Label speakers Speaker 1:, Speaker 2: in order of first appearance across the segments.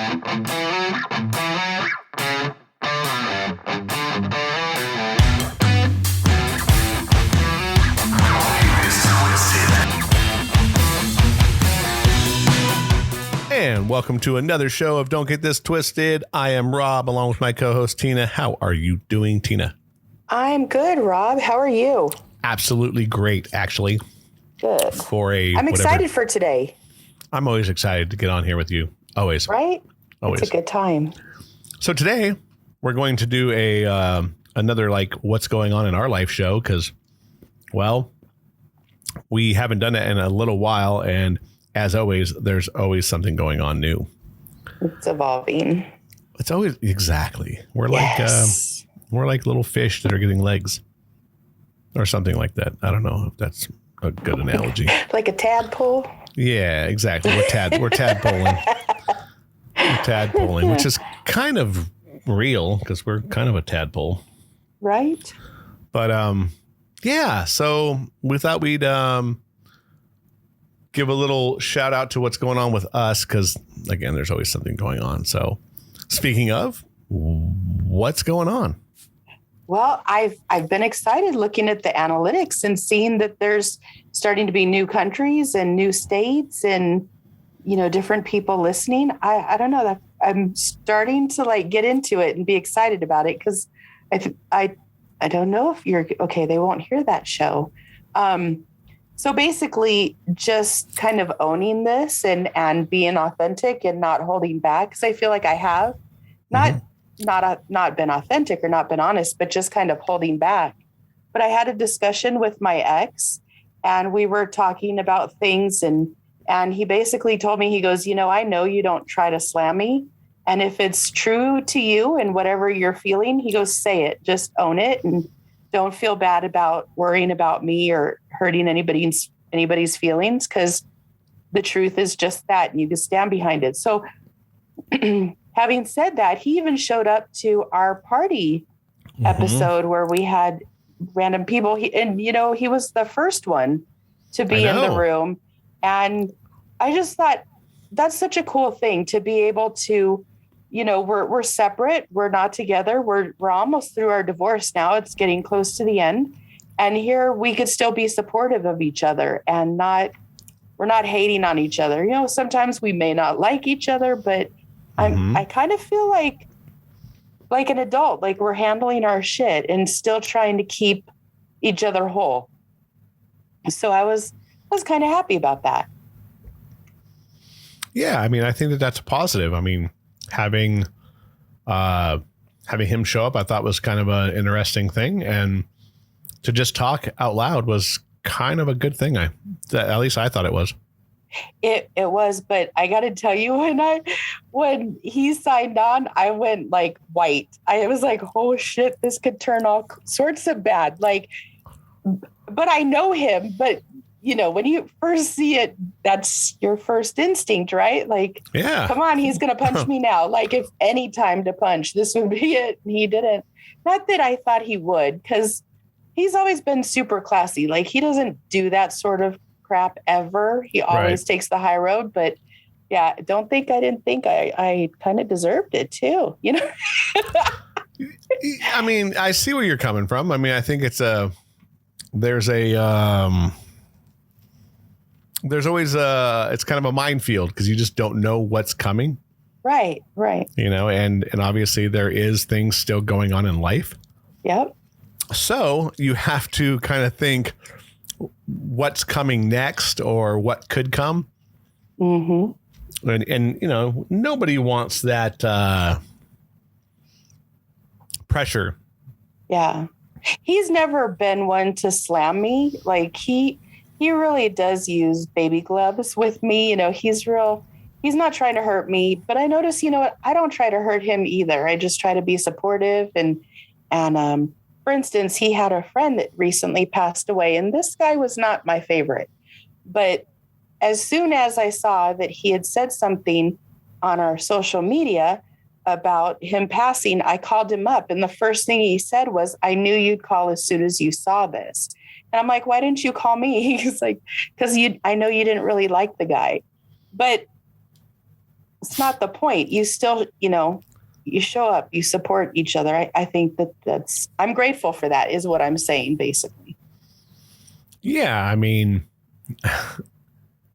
Speaker 1: And welcome to another show of Don't Get This Twisted. I am Rob, along with my co-host Tina. How are you doing, Tina?
Speaker 2: I'm good, Rob. How are you?
Speaker 1: Absolutely great, actually.
Speaker 2: Good. I'm excited for today.
Speaker 1: I'm always excited to get on here with you. Always.
Speaker 2: Right?
Speaker 1: Always.
Speaker 2: It's a good time.
Speaker 1: So today we're going to do another like what's going on in our life show because, well, we haven't done it in a little while, and as always, there's always something going on new.
Speaker 2: It's evolving.
Speaker 1: It's always exactly. We're like little fish that are getting legs, or something like that. I don't know if that's a good analogy.
Speaker 2: Like a tadpole.
Speaker 1: Yeah, exactly. We're tadpoling. We're tadpoling, which is kind of real because we're kind of a tadpole,
Speaker 2: right?
Speaker 1: But yeah. So we thought we'd give a little shout out to what's going on with us because, again, there's always something going on. So speaking of, what's going on?
Speaker 2: Well, I've been excited looking at the analytics and seeing that there's starting to be new countries and new states and, you know, different people listening. I don't know, that I'm starting to like get into it and be excited about it because I don't know if you're okay. They won't hear that show. So basically just kind of owning this and being authentic and not holding back. Cause I feel like I have not been authentic or not been honest, but just kind of holding back. But I had a discussion with my ex and we were talking about things and he basically told me, he goes, you know, I know you don't try to slam me. And if it's true to you and whatever you're feeling, he goes, say it, just own it. And don't feel bad about worrying about me or hurting anybody's feelings, because the truth is just that, and you can stand behind it. So having said that, he even showed up to our party episode where we had random people. He was the first one to be in the room. And I just thought that's such a cool thing to be able to, you know, we're separate. We're not together. We're almost through our divorce now. It's getting close to the end. And here we could still be supportive of each other and we're not hating on each other. You know, sometimes we may not like each other, but I kind of feel like an adult, like we're handling our shit and still trying to keep each other whole. So I was kind of happy about that.
Speaker 1: Yeah. I mean, I think that's a positive. I mean, having him show up, I thought was kind of an interesting thing, and to just talk out loud was kind of a good thing. At least I thought it was.
Speaker 2: It was, but I got to tell you, when he signed on, I went like white. I was like, oh shit, this could turn all sorts of bad. Like, but I know him, but you know, when you first see it, that's your first instinct, right? Like, yeah, come on, he's going to punch me now. Like, if any time to punch, this would be it. And he didn't. Not that I thought he would, because he's always been super classy. Like, he doesn't do that sort of crap ever. He always takes the high road. But yeah, I didn't think I kind of deserved it too, you know?
Speaker 1: I mean, I see where you're coming from. I mean, I think there's always it's kind of a minefield because you just don't know what's coming.
Speaker 2: Right.
Speaker 1: You know, and obviously there is things still going on in life.
Speaker 2: Yep.
Speaker 1: So you have to kind of think what's coming next or what could come. Mm-hmm. And you know, nobody wants that pressure.
Speaker 2: Yeah. He's never been one to slam me. Like he really does use baby gloves with me. You know, he's not trying to hurt me, but I notice, you know what, I don't try to hurt him either. I just try to be supportive. And for instance, he had a friend that recently passed away, and this guy was not my favorite. But as soon as I saw that he had said something on our social media about him passing, I called him up. And the first thing he said was, I knew you'd call as soon as you saw this. And I'm like, why didn't you call me? He's like, because I know you didn't really like the guy. But, you know, when you first see it, that's your first instinct, right? Like, if anytime to punch, this would be it. And he didn't. Not that I thought he would, because he it's not the point. You still, you show up, you support each other. I think I'm grateful for that is what I'm saying, basically.
Speaker 1: Yeah. I mean,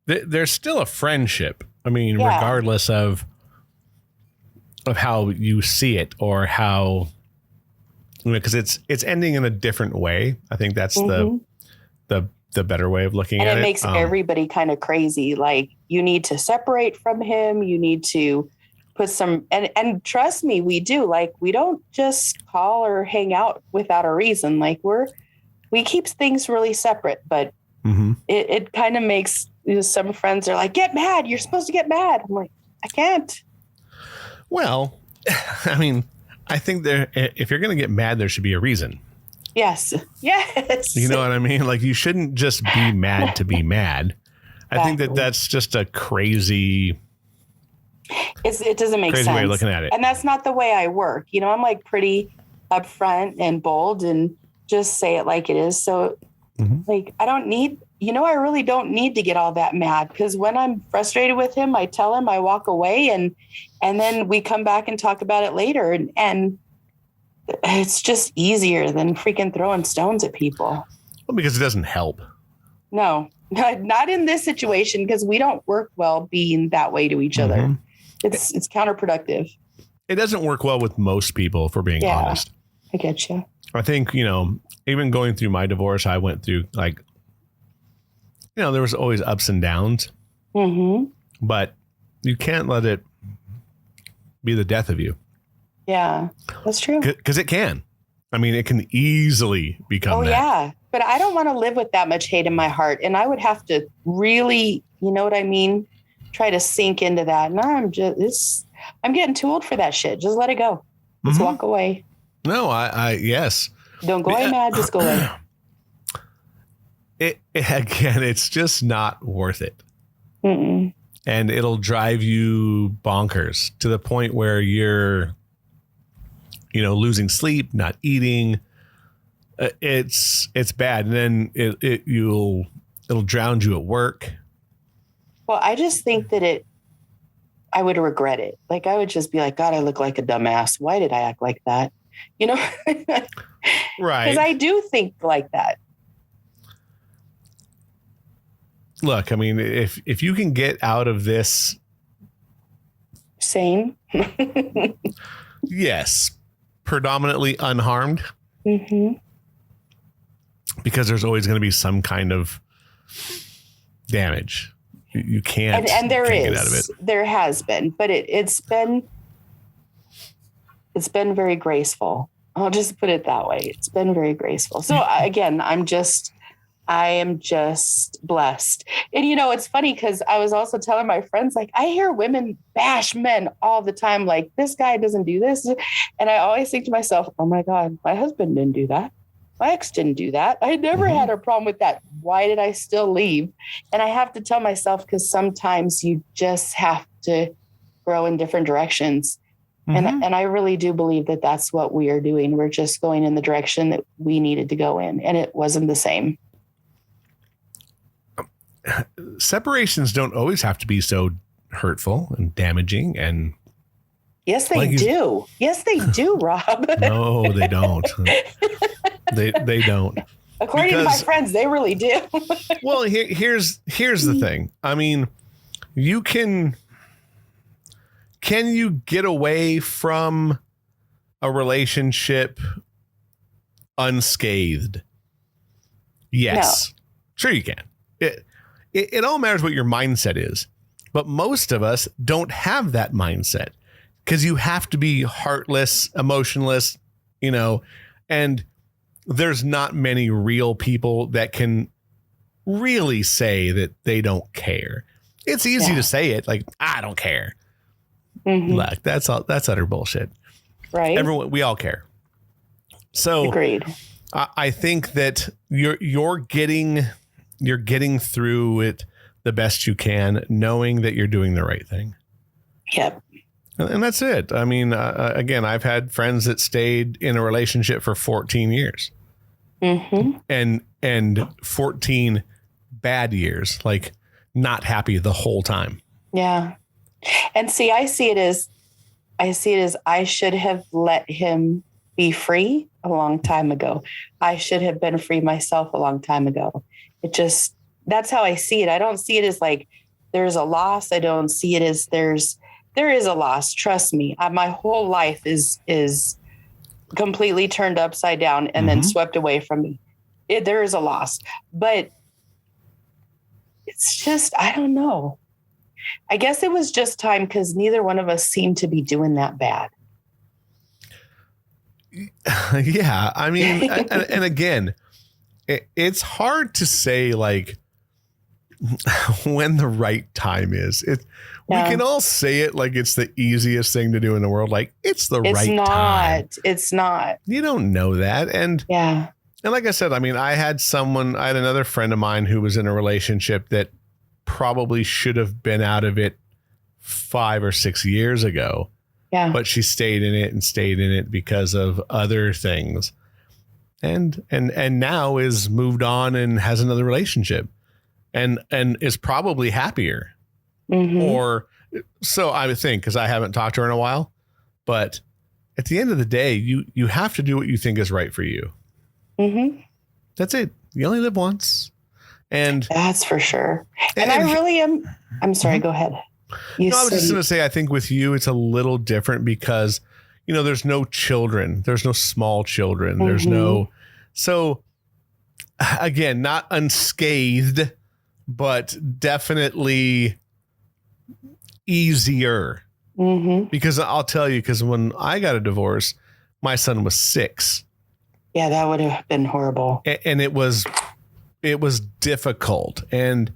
Speaker 1: there's still a friendship. I mean, regardless of how you see it or how, because it's ending in a different way. I think that's the better way of looking at it.
Speaker 2: And it makes everybody kind of crazy. Like, you need to separate from him. You need to put some, and trust me, we do. Like, we don't just call or hang out without a reason. Like, we keep things really separate, but it kind of makes, some friends are like, get mad. You're supposed to get mad. I'm like, I can't.
Speaker 1: Well, I mean, I think if you're going to get mad, there should be a reason.
Speaker 2: Yes.
Speaker 1: You know what I mean? Like, you shouldn't just be mad to be mad. I think that's just a crazy.
Speaker 2: It doesn't make sense.
Speaker 1: Crazy way of looking at it.
Speaker 2: And that's not the way I work. I'm like pretty upfront and bold and just say it like it is. So like, I don't need, I really don't need to get all that mad, because when I'm frustrated with him, I tell him, I walk away, and then we come back and talk about it later. And it's just easier than freaking throwing stones at people.
Speaker 1: Well, because it doesn't help.
Speaker 2: No, not in this situation, because we don't work well being that way to each other. It's counterproductive. It
Speaker 1: doesn't work well with most people, if we're being honest.
Speaker 2: I get you.
Speaker 1: I think, even going through my divorce, I went through, like, there was always ups and downs, but you can't let it be the death of you.
Speaker 2: Yeah, that's true.
Speaker 1: Because it can. I mean, it can easily become that.
Speaker 2: Yeah. But I don't want to live with that much hate in my heart. And I would have to really, you know what I mean? Try to sink into that. And I'm getting too old for that shit. Just let it go. Just walk away.
Speaker 1: No, yes.
Speaker 2: Don't go away mad. Just go away.
Speaker 1: Again, it's just not worth it.
Speaker 2: Mm-mm.
Speaker 1: And it'll drive you bonkers to the point where you're, losing sleep, not eating. It's bad. And then it'll drown you at work.
Speaker 2: Well, I just think that I would regret it. Like, I would just be like, God, I look like a dumbass. Why did I act like that?
Speaker 1: Right.
Speaker 2: Because I do think like that.
Speaker 1: Look, I mean, if you can get out of this
Speaker 2: sane,
Speaker 1: yes, predominantly unharmed, because there's always going to be some kind of damage. You can't,
Speaker 2: and there is,
Speaker 1: get out of it.
Speaker 2: There has been, but it's been very graceful. I'll just put it that way. It's been very graceful. So again, I am just blessed. And, it's funny because I was also telling my friends, like, I hear women bash men all the time. Like, this guy doesn't do this. And I always think to myself, oh my God, my husband didn't do that. My ex didn't do that. I never had a problem with that. Why did I still leave? And I have to tell myself, because sometimes you just have to grow in different directions. And I really do believe that that's what we are doing. We're just going in the direction that we needed to go in. And it wasn't the same.
Speaker 1: Separations don't always have to be so hurtful and damaging. And
Speaker 2: yes, they do. Yes, they do, Rob.
Speaker 1: No, they don't. They don't.
Speaker 2: According to my friends, they really do.
Speaker 1: Well, here's the thing. I mean, can you get away from a relationship unscathed? Yes. No. Sure you can. It all matters what your mindset is. But most of us don't have that mindset, because you have to be heartless, emotionless, and there's not many real people that can really say that they don't care. It's easy to say it, like, I don't care. Look, that's utter bullshit.
Speaker 2: Right.
Speaker 1: We all care. So
Speaker 2: agreed.
Speaker 1: I think that you're getting through it the best you can, knowing that you're doing the right thing.
Speaker 2: Yep.
Speaker 1: And that's it. I mean, again, I've had friends that stayed in a relationship for 14 years and 14 bad years, like not happy the whole time.
Speaker 2: Yeah. And see, I should have let him be free a long time ago. I should have been free myself a long time ago. That's how I see it. I don't see it as like there's a loss. I don't see it as there is a loss. Trust me. My whole life is completely turned upside down and then swept away from me. There is a loss, but it's just, I don't know. I guess it was just time because neither one of us seemed to be doing that bad.
Speaker 1: Yeah. I mean, and again, it's hard to say like when the right time is. We can all say it like it's the easiest thing to do in the world. Like it's right time.
Speaker 2: It's not.
Speaker 1: You don't know that. And
Speaker 2: yeah.
Speaker 1: And like I said, I mean, I had another friend of mine who was in a relationship that probably should have been out of it 5 or 6 years ago.
Speaker 2: Yeah.
Speaker 1: But she stayed in it because of other things. And now is moved on and has another relationship and is probably happier. Or so I would think, because I haven't talked to her in a while. But at the end of the day, you have to do what you think is right for you. That's it. You only live once. And
Speaker 2: that's for sure. And I really am. I'm sorry, go ahead.
Speaker 1: I was just going to say, I think with you, it's a little different because, there's no children. There's no small children. There's no. So again, not unscathed, but definitely easier. Because I'll tell you, because when I got a divorce, my son was 6.
Speaker 2: Yeah, that would have been horrible.
Speaker 1: And it was difficult. And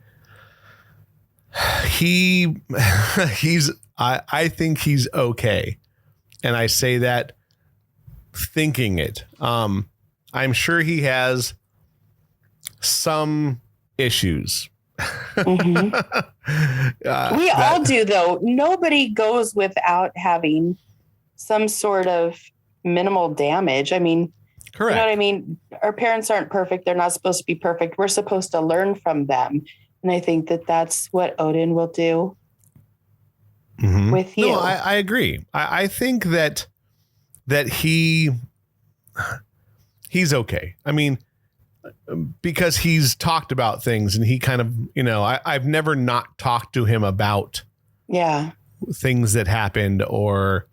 Speaker 1: I think he's okay. And I say that thinking it. I'm sure he has some issues.
Speaker 2: We all do, though. Nobody goes without having some sort of minimal damage. I mean, correct. You know what I mean? Our parents aren't perfect. They're not supposed to be perfect. We're supposed to learn from them. And I think that that's what Odin will do with you.
Speaker 1: No, I agree. I think that he's okay. I mean, because he's talked about things and he kind of, I've never not talked to him about things that happened or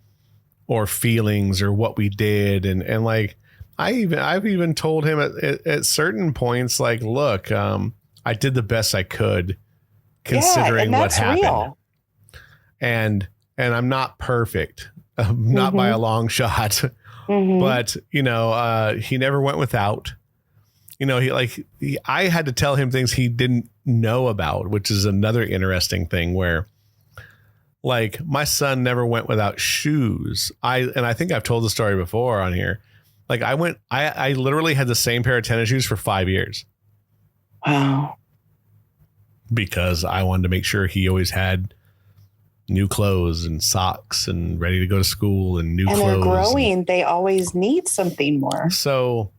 Speaker 1: feelings or what we did. And like, I've even told him at certain points, like, look, I did the best I could considering what happened. Real. And I'm not perfect, not by a long shot, but he never went without, I had to tell him things he didn't know about, which is another interesting thing where like my son never went without shoes. I think I've told the story before on here. Like I literally had the same pair of tennis shoes for 5 years.
Speaker 2: Wow.
Speaker 1: Because I wanted to make sure he always had new clothes and socks and ready to go to school and new clothes. And they're
Speaker 2: growing. They always need something more.
Speaker 1: So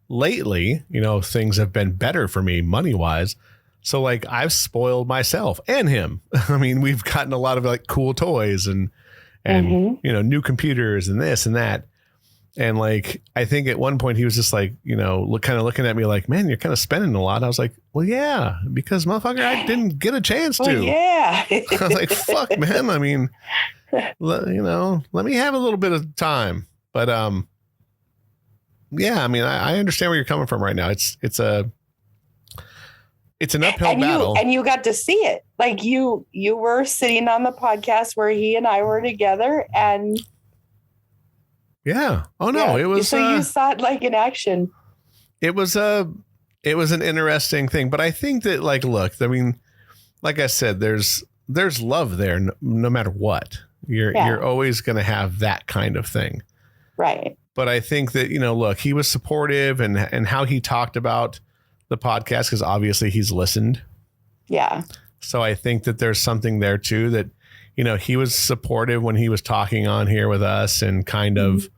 Speaker 1: lately, things have been better for me money wise. So like I've spoiled myself and him. I mean, we've gotten a lot of like cool toys and new computers and this and that. And like, I think at one point he was just like, kind of looking at me like, man, you're kind of spending a lot. I was like, well, yeah, because motherfucker, I didn't get a chance to.
Speaker 2: Well, yeah.
Speaker 1: I was like, fuck, man. I mean, let me have a little bit of time. But yeah, I mean, I understand where you're coming from right now. It's an uphill battle.
Speaker 2: And you got to see it. Like you were sitting on the podcast where he and I were together and.
Speaker 1: Yeah. Oh no, it was.
Speaker 2: So you saw it like in action.
Speaker 1: It was an interesting thing, but I think that like, look, I mean, like I said, there's love there no matter what. You're always going to have that kind of thing.
Speaker 2: Right.
Speaker 1: But I think that, look, he was supportive and how he talked about the podcast, because obviously he's listened.
Speaker 2: Yeah.
Speaker 1: So I think that there's something there too, that, he was supportive when he was talking on here with us and kind of,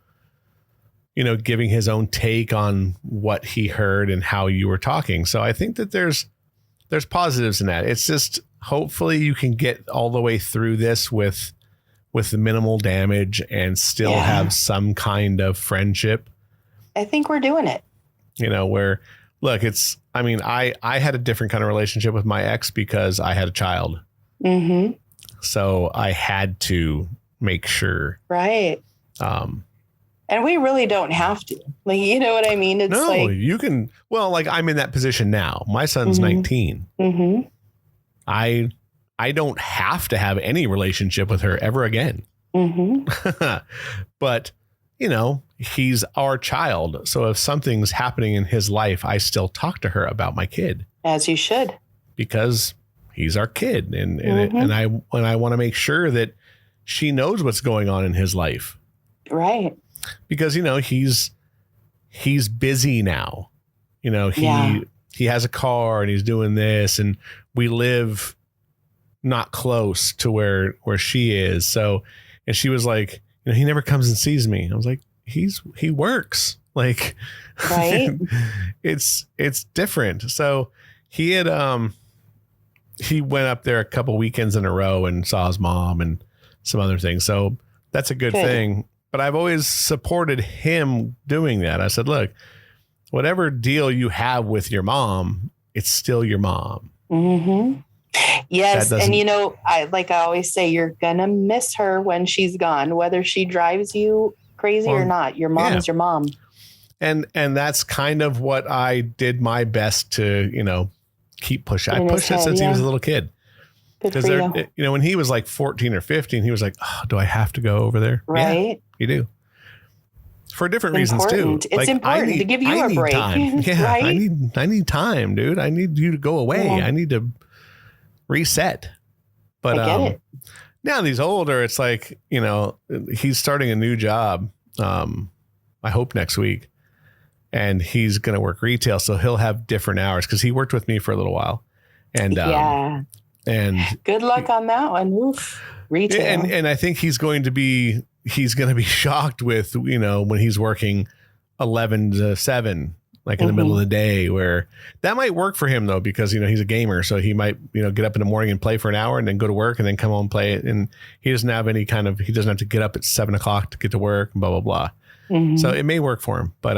Speaker 1: giving his own take on what he heard and how you were talking. So I think that there's there's positives in that. It's just hopefully you can get all the way through this with the minimal damage and still have some kind of friendship.
Speaker 2: I think we're doing it.
Speaker 1: You know, where look, I had a different kind of relationship with my ex because I had a child. Mm-hmm. So I had to make sure.
Speaker 2: Right. And we really don't have to. Like, you know what I mean? It's
Speaker 1: you can. Well, like I'm in that position now. My son's 19. Mm-hmm. I don't have to have any relationship with her ever again. Mm-hmm. But, you know, he's our child. So if something's happening in his life, I still talk to her about my kid.
Speaker 2: As you should. Because
Speaker 1: he's our kid. And I want to make sure that she knows what's going on in his life.
Speaker 2: Right.
Speaker 1: Because, you know, he's busy now. You know, he has a car and he's doing this, and we live not close to where she is. So, and she was like, you know, he never comes and sees me. I was like, he works. Like,
Speaker 2: right.
Speaker 1: it's different. So he had, he went up there a couple weekends in a row and saw his mom and some other things. So that's a good thing. But I've always supported him doing that. I said, look, whatever deal you have with your mom, it's still your mom.
Speaker 2: Mm-hmm. Yes. And, you know, I always say, you're going to miss her when she's gone, whether she drives you crazy or not. Your mom is your mom. And
Speaker 1: that's kind of what I did my best to, you know, keep pushing. I pushed it since he was a little kid. Because, you know, when he was like 14 or 15, he was like, oh, do I have to go over there?
Speaker 2: Right.
Speaker 1: Yeah, you do. For different reasons, too.
Speaker 2: It's important to give you a break.
Speaker 1: Time. Yeah, right? I need time, dude. I need you to go away. Yeah. I need to reset. But
Speaker 2: I get it.
Speaker 1: Now that he's older, it's like, you know, he's starting a new job. I hope next week. And he's going to work retail. So he'll have different hours because he worked with me for a little while. And and
Speaker 2: good luck on that one. Oof. Retail.
Speaker 1: And I think he's going to be shocked with, you know, when he's working 11 to 7, like in the middle of the day, where that might work for him though, because, you know, he's a gamer. So he might, you know, get up in the morning and play for an hour and then go to work and then come home and play it. And he doesn't have he doesn't have to get up at 7 o'clock to get to work and blah, blah, blah. Mm-hmm. So it may work for him, but,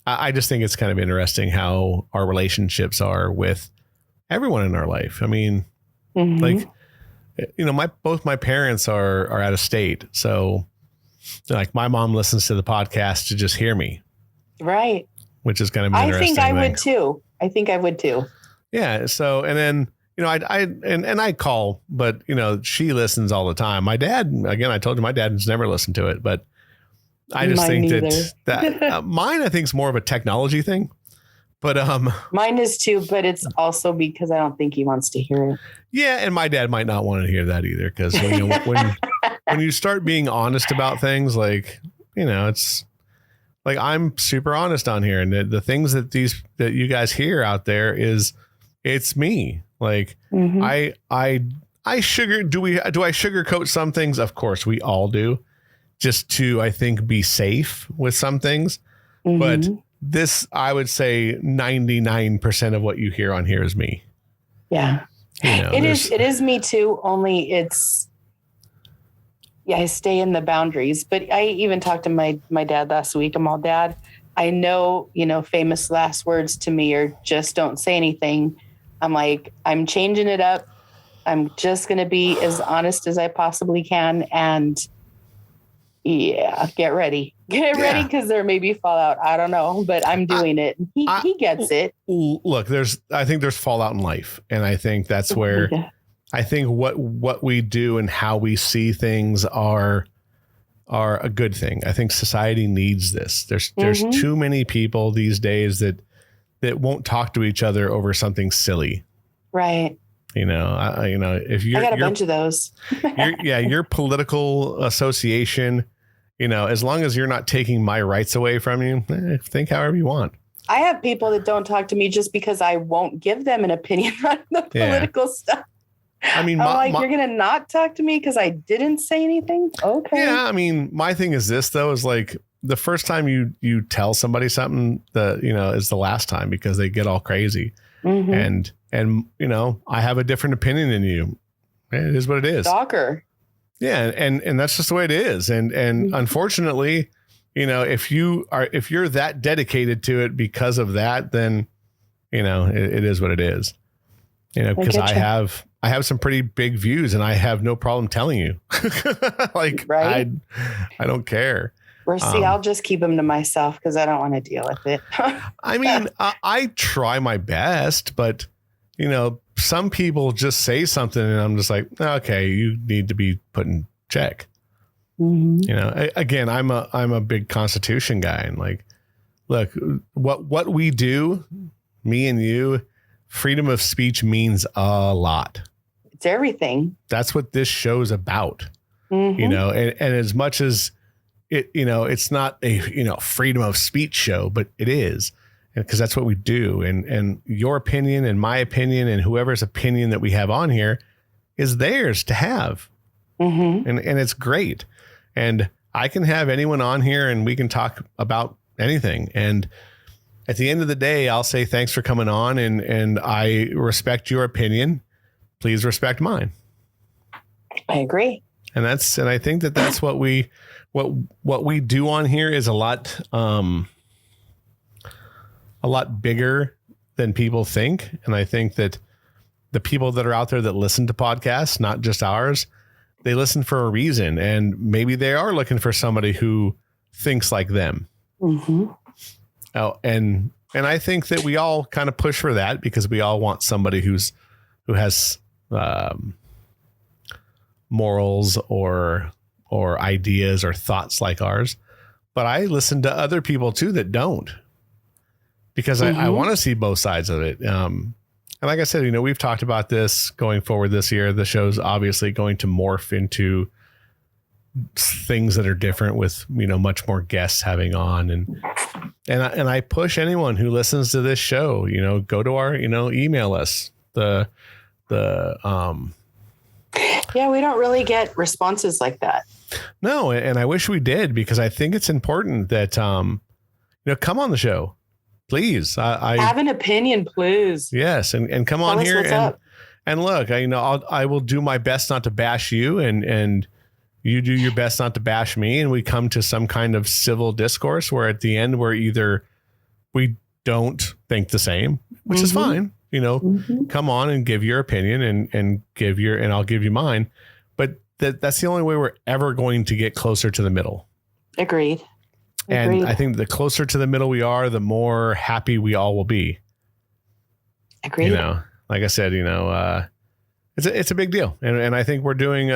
Speaker 1: I just think it's kind of interesting how our relationships are with everyone in our life. I mean, like, you know, both my parents are out of state. So like my mom listens to the podcast to just hear me.
Speaker 2: Right.
Speaker 1: Which is kind of interesting.
Speaker 2: I think I would too.
Speaker 1: Yeah. So, and then, you know, I call, but you know, she listens all the time. My dad, again, I told you my dad has never listened to it, but I just think that mine, I think, is more of a technology thing, but
Speaker 2: mine is too, but it's also because I don't think he wants to hear it.
Speaker 1: Yeah, and my dad might not want to hear that either, because you know, when you start being honest about things, like, you know, it's like I'm super honest on here, and the things that you guys hear out there it's me. Like I sugarcoat some things? Of course, we all do. Just to, I think, be safe with some things. But this, I would say 99% of what you hear on here is me.
Speaker 2: Yeah. You know, it is me too. Only I stay in the boundaries, but I even talked to my dad last week. I'm all, Dad, I know, you know, famous last words to me are just don't say anything. I'm like, I'm changing it up. I'm just going to be as honest as I possibly can. And yeah, get ready because there may be fallout. I don't know, but I'm doing it. He gets it.
Speaker 1: Look, I think there's fallout in life. And I think that's where I think what we do and how we see things are a good thing. I think society needs this. There's too many people these days that won't talk to each other over something silly.
Speaker 2: Right.
Speaker 1: You know, if I
Speaker 2: got a bunch of those.
Speaker 1: your political association, you know, as long as you're not taking my rights away from you, think however you want.
Speaker 2: I have people that don't talk to me just because I won't give them an opinion on the political stuff.
Speaker 1: I mean,
Speaker 2: you're going to not talk to me because I didn't say anything? Okay.
Speaker 1: Yeah, I mean, my thing is this, though, is like the first time you tell somebody something that, you know, is the last time, because they get all crazy. And you know, I have a different opinion than you. It is what it is.
Speaker 2: Stalker.
Speaker 1: Yeah, and that's just the way it is. And unfortunately, you know, if you're that dedicated to it because of that, then you know it is what it is. You know, because I have some pretty big views, and I have no problem telling you. Like, right? I don't care.
Speaker 2: Or see, I'll just keep them to myself because I don't want to deal with it.
Speaker 1: I mean, I try my best, but you know, some people just say something, and I'm just like, okay, you need to be put in check. You know, again, I'm a big Constitution guy, and like, look, what we do, me and you, freedom of speech means a lot.
Speaker 2: It's everything.
Speaker 1: That's what this show's about. You know, and as much as it, you know, it's not a, you know, freedom of speech show, but it is, because that's what we do. And your opinion and my opinion and whoever's opinion that we have on here is theirs to have. And it's great. And I can have anyone on here and we can talk about anything. And at the end of the day, I'll say, thanks for coming on. And I respect your opinion. Please respect mine.
Speaker 2: I agree.
Speaker 1: And I think that's what we do on here is a lot bigger than people think. And I think that the people that are out there that listen to podcasts, not just ours, they listen for a reason. And maybe they are looking for somebody who thinks like them. Oh, and I think that we all kind of push for that because we all want somebody who has morals or ideas or thoughts like ours. But I listen to other people too that don't, because I want to see both sides of it. And like I said, you know, we've talked about this going forward this year. The show's obviously going to morph into things that are different with, you know, much more guests having on. And I push anyone who listens to this show, you know, go to our, you know, email us
Speaker 2: yeah, we don't really get responses like that.
Speaker 1: No. And I wish we did, because I think it's important that, you know, come on the show, please. I
Speaker 2: have an opinion, please.
Speaker 1: Yes. And come on here and look, I will do my best not to bash you, and you do your best not to bash me. And we come to some kind of civil discourse where at the end, we don't think the same, which is fine. You know, come on and give your opinion and I'll give you mine. But that's the only way we're ever going to get closer to the middle. Agreed. And I think the closer to the middle we are, the more happy we all will be. Agreed. You know, like I said, you know, it's a big deal. And I think we're doing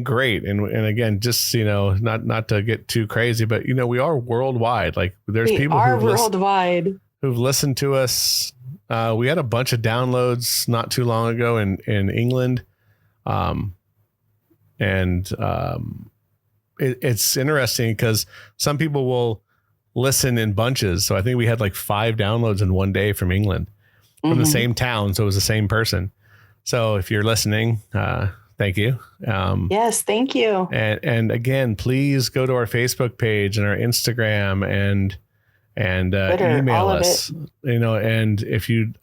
Speaker 1: great. And again, just, you know, not to get too crazy, but you know, we are worldwide. Like there's people who've listened to us. We had a bunch of downloads not too long ago in England. It's interesting because some people will listen in bunches. So I think we had like 5 downloads in one day from England, from the same town. So it was the same person. So if you're listening, thank you. Yes, thank you. And again, please go to our Facebook page and our Instagram and Twitter, email us, you know, and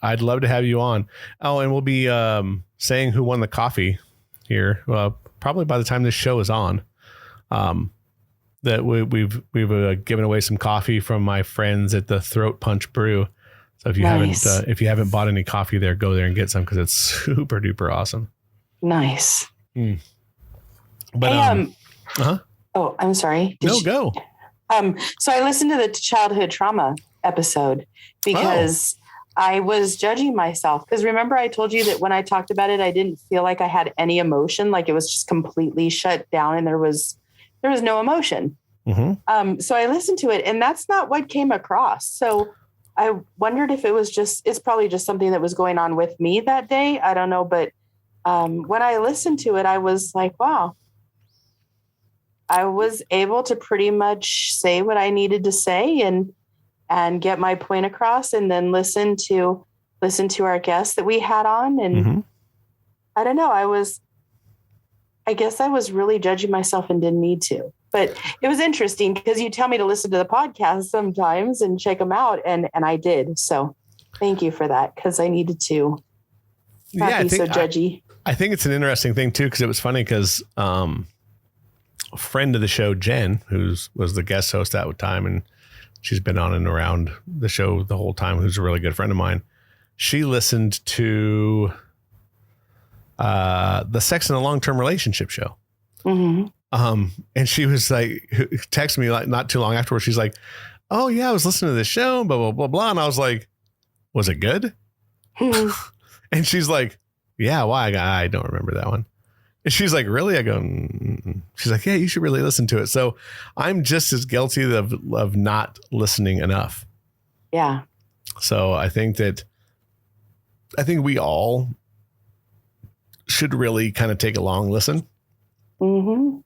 Speaker 1: I'd love to have you on. Oh, and we'll be saying who won the coffee here. Probably by the time this show is on, that we've given away some coffee from my friends at the Throat Punch Brew. So if you haven't bought any coffee there, go there and get some, because it's super duper awesome. Nice. But hey, oh, I'm sorry. Go. So I listened to the childhood trauma episode because I was judging myself. Because remember, I told you that when I talked about it, I didn't feel like I had any emotion, like it was just completely shut down and there was no emotion. So I listened to it, and that's not what came across. So I wondered if it's probably just something that was going on with me that day. I don't know. But when I listened to it, I was like, wow. I was able to pretty much say what I needed to say and get my point across, and then listen to our guests that we had on. And I don't know, I guess I was really judging myself and didn't need to, but it was interesting because you tell me to listen to the podcast sometimes and check them out. And I did. So
Speaker 2: Thank you for that, because I needed to not be so judgy.
Speaker 1: I think it's an interesting thing too, because it was funny because a friend of the show, Jen, was the guest host at the time, and she's been on and around the show the whole time, who's a really good friend of mine. She listened to the Sex in a Long-Term Relationship show.
Speaker 2: Mm-hmm.
Speaker 1: And she was like, texted me like not too long afterwards. She's like, oh yeah, I was listening to this show, blah, blah, blah, blah. And I was like, was it good? And she's like, yeah, why? I don't remember that one. And she's like, really? I go, mm-mm. She's like, yeah, you should really listen to it. So I'm just as guilty of not listening enough.
Speaker 2: Yeah.
Speaker 1: So I think we all should really kind of take a long listen.
Speaker 2: Mm-hmm.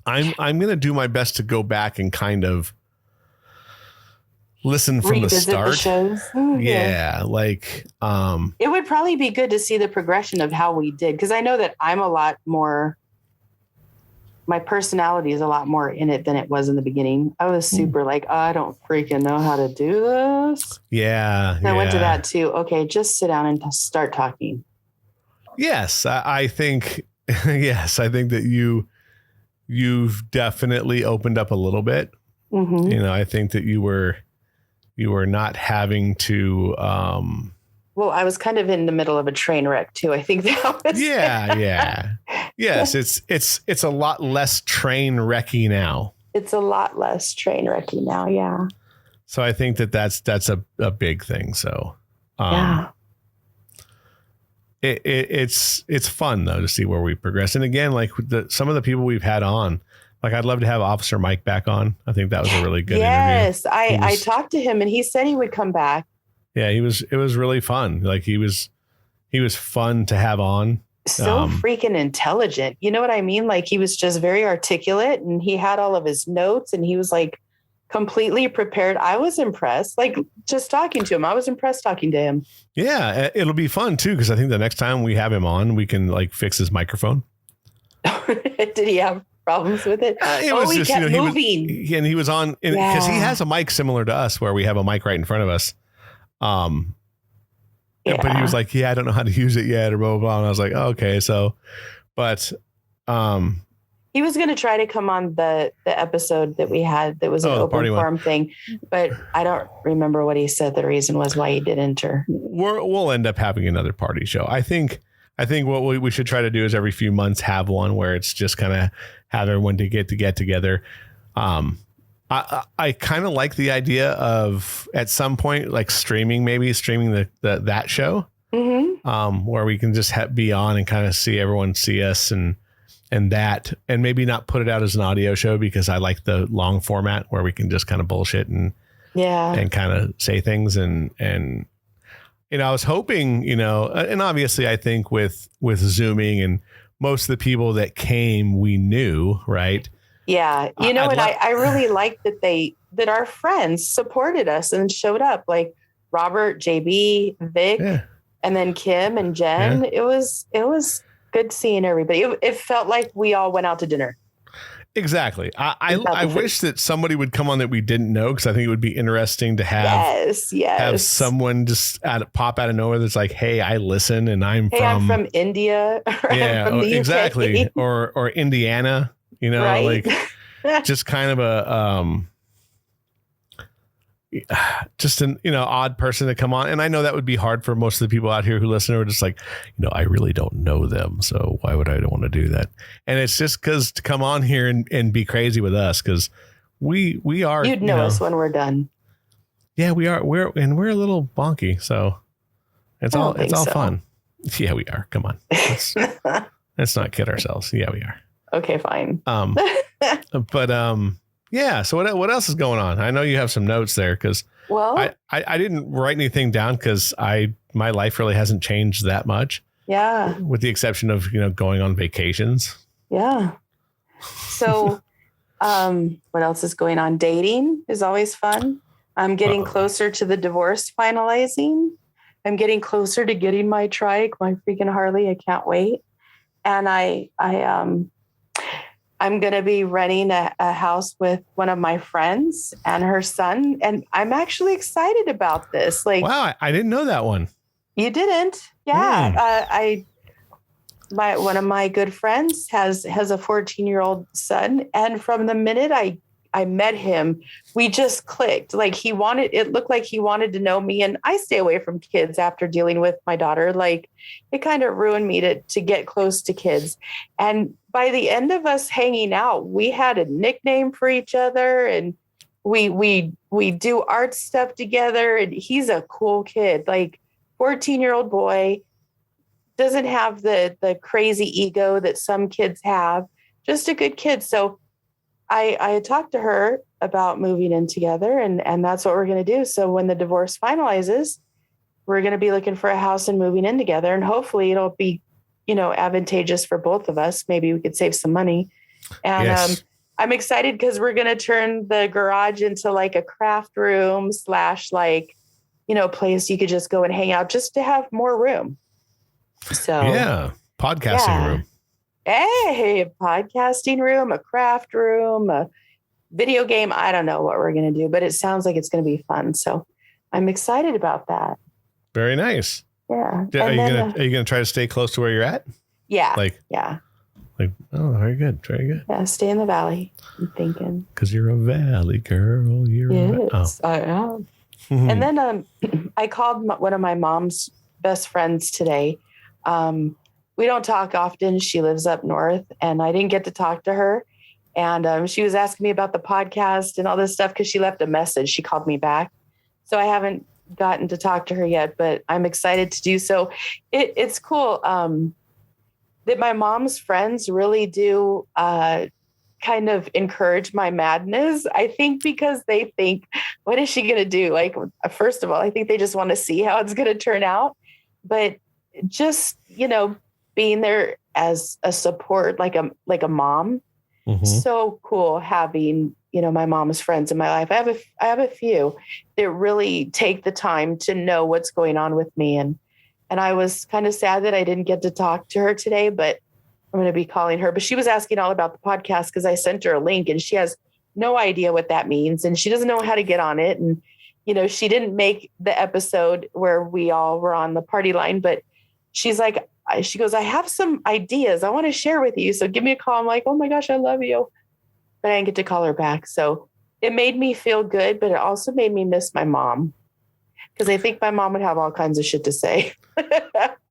Speaker 1: I'm going to do my best to go back and kind of listen from the start.
Speaker 2: The shows.
Speaker 1: Yeah. Like,
Speaker 2: it would probably be good to see the progression of how we did. Cause I know that I'm a lot more, my personality is a lot more in it than it was in the beginning. I was super like, oh, I don't freaking know how to do this.
Speaker 1: Yeah.
Speaker 2: And I went to that too. Okay. Just sit down and start talking.
Speaker 1: Yes. I think, yes, I think that you've definitely opened up a little bit.
Speaker 2: Mm-hmm.
Speaker 1: You know, I think that you were not having to,
Speaker 2: well, I was kind of in the middle of a train wreck too. I think that was.
Speaker 1: Yeah. Yes. It's a lot less train wrecky now.
Speaker 2: It's a lot less train wrecky now. Yeah.
Speaker 1: So I think that's a big thing. So,
Speaker 2: yeah.
Speaker 1: It's fun though to see where we progress. And again, like some of the people we've had on, like I'd love to have Officer Mike back on. I think that was a really good interview.
Speaker 2: Yes, I talked to him and he said he would come back.
Speaker 1: Yeah, it was really fun. Like he was fun to have on.
Speaker 2: So freaking intelligent. You know what I mean? Like he was just very articulate and he had all of his notes and he was like completely prepared. I was impressed. Like just talking to him, I was impressed talking to him.
Speaker 1: Yeah, it'll be fun too because I think the next time we have him on, we can like fix his microphone.
Speaker 2: Did he have problems with it? He kept moving.
Speaker 1: He was on because he has a mic similar to us where we have a mic right in front of us. But he was like, yeah, I don't know how to use it yet or blah, blah, blah. And I was like, oh, okay. So, but,
Speaker 2: he was going to try to come on the episode that we had that was an open forum thing, but I don't remember what he said the reason was why he did enter.
Speaker 1: We'll end up having another party show. I think what we should try to do is every few months have one where it's just kind of have everyone to get together. I kind of like the idea of at some point like streaming that show, where we can just be on and kind of see everyone see us and maybe not put it out as an audio show because I like the long format where we can just kind of bullshit and kind of say things and you know I was hoping and obviously I think with Zooming and most of the people that came we knew, right?
Speaker 2: Yeah. I really liked that our friends supported us and showed up like Robert, JB, Vic, and then Kim and Jen. Yeah. It was good seeing everybody. It felt like we all went out to dinner. Exactly.
Speaker 1: I wish that somebody would come on that we didn't know because I think it would be interesting to have have someone just pop out of nowhere that's like, hey, I listen and I'm
Speaker 2: from India.
Speaker 1: Yeah,
Speaker 2: from the
Speaker 1: exactly.
Speaker 2: UK.
Speaker 1: Or Indiana.
Speaker 2: Right?
Speaker 1: Like just kind of a just an odd person to come on. And I know that would be hard for most of the people out here who listen who are just like, I really don't know them. So why would I want to do that? And it's just because to come on here and be crazy with us because we are.
Speaker 2: You'd know us when we're done.
Speaker 1: Yeah, we are. We're a little bonky. So it's all fun. Yeah, we are. Come on. Let's not kid ourselves. Yeah, we are.
Speaker 2: Okay, fine.
Speaker 1: Yeah. So what else is going on? I know you have some notes there because I didn't write anything down because my life really hasn't changed that much.
Speaker 2: Yeah.
Speaker 1: With the exception of, going on vacations.
Speaker 2: Yeah. So, what else is going on? Dating is always fun. I'm getting closer to the divorce finalizing. I'm getting closer to getting my trike, my freaking Harley. I can't wait. And I'm going to be renting a house with one of my friends and her son. And I'm actually excited about this. Like,
Speaker 1: wow, I didn't know that one.
Speaker 2: You didn't? Yeah. One of my good friends has a 14-year-old son. And from the minute I met him, we just clicked. Like it looked like he wanted to know me. And I stay away from kids after dealing with my daughter. Like it kind of ruined me to get close to kids. And by the end of us hanging out, we had a nickname for each other, and we do art stuff together. And he's a cool kid, like 14-year-old boy, doesn't have the crazy ego that some kids have, just a good kid. So I had talked to her about moving in together, and that's what we're going to do. So when the divorce finalizes, we're going to be looking for a house and moving in together, and hopefully it'll be, advantageous for both of us. Maybe we could save some money. And
Speaker 1: Yes.
Speaker 2: I'm excited because we're going to turn the garage into like a craft room / like, place you could just go and hang out just to have more room. So
Speaker 1: Yeah. Podcasting room.
Speaker 2: Hey, a podcasting room, a craft room, a video game. I don't know what we're going to do, but it sounds like it's going to be fun. So I'm excited about that.
Speaker 1: Very nice.
Speaker 2: Yeah.
Speaker 1: Are you gonna try to stay close to where you're at?
Speaker 2: Yeah.
Speaker 1: Yeah. Oh, very good. Very good.
Speaker 2: Yeah. Stay in the valley. I'm thinking.
Speaker 1: Because you're a valley girl.
Speaker 2: Yes, I am. And then I called one of my mom's best friends today. We don't talk often. She lives up north, and I didn't get to talk to her. And she was asking me about the podcast and all this stuff because she left a message. She called me back. So I haven't gotten to talk to her yet, but I'm excited to do so. It's cool that my mom's friends really do kind of encourage my madness. I think because they think, what is she going to do? Like, first of all, I think they just want to see how it's going to turn out. But just, being there as a support, like a mom, so cool having, my mom's friends in my life. I have a few that really take the time to know what's going on with me. And I was kind of sad that I didn't get to talk to her today, but I'm going to be calling her. But she was asking all about the podcast because I sent her a link, and she has no idea what that means. And she doesn't know how to get on it. And, she didn't make the episode where we all were on the party line, but she's like, she goes, I have some ideas I want to share with you. So give me a call. I'm like, oh my gosh, I love you. But I didn't get to call her back. So it made me feel good, but it also made me miss my mom, because I think my mom would have all kinds of shit to say.